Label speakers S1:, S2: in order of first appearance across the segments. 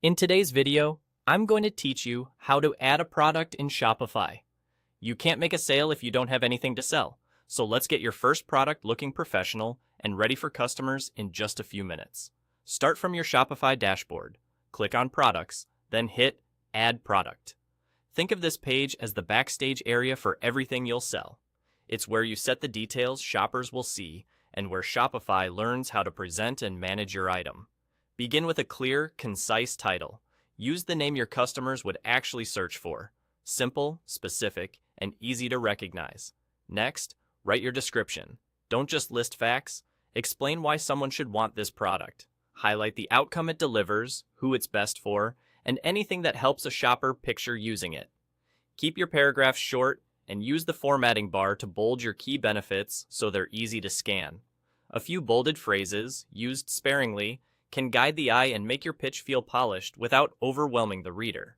S1: In today's video, I'm going to teach you how to add a product in Shopify. You can't make a sale if you don't have anything to sell, so let's get your first product looking professional and ready for customers in just a few minutes. Start from your Shopify dashboard, click on Products, then hit Add Product. Think of this page as the backstage area for everything you'll sell. It's where you set the details shoppers will see and where Shopify learns how to present and manage your item. Begin with a clear, concise title. Use the name your customers would actually search for. Simple, specific, and easy to recognize. Next, write your description. Don't just list facts. Explain why someone should want this product. Highlight the outcome it delivers, who it's best for, and anything that helps a shopper picture using it. Keep your paragraphs short and use the formatting bar to bold your key benefits so they're easy to scan. A few bolded phrases, used sparingly, can guide the eye and make your pitch feel polished without overwhelming the reader.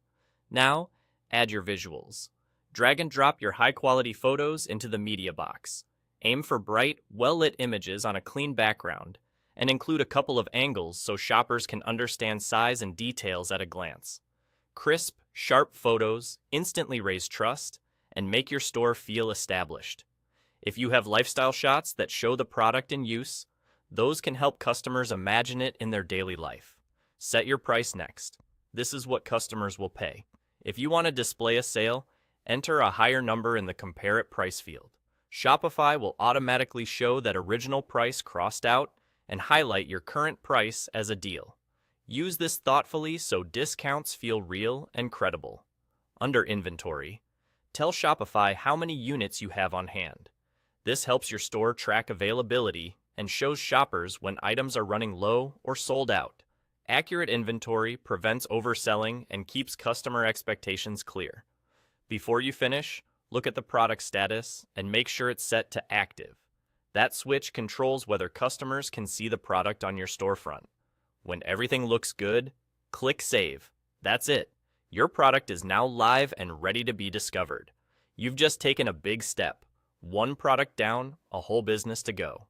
S1: Now, add your visuals. Drag and drop your high-quality photos into the media box. Aim for bright, well-lit images on a clean background, and include a couple of angles so shoppers can understand size and details at a glance. Crisp, sharp photos instantly raise trust and make your store feel established. If you have lifestyle shots that show the product in use, those can help customers imagine it in their daily life. Set your price next. This is what customers will pay. If you want to display a sale, enter a higher number in the Compare It price field. Shopify will automatically show that original price crossed out and highlight your current price as a deal. Use this thoughtfully so discounts feel real and credible. Under Inventory, tell Shopify how many units you have on hand. This helps your store track availability and shows shoppers when items are running low or sold out. Accurate inventory prevents overselling and keeps customer expectations clear. Before you finish, look at the product status and make sure it's set to active. That switch controls whether customers can see the product on your storefront. When everything looks good, click Save. That's it. Your product is now live and ready to be discovered. You've just taken a big step. One product down, a whole business to go.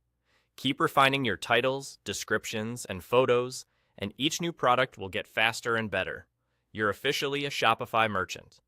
S1: Keep refining your titles, descriptions, and photos, and each new product will get faster and better. You're officially a Shopify merchant.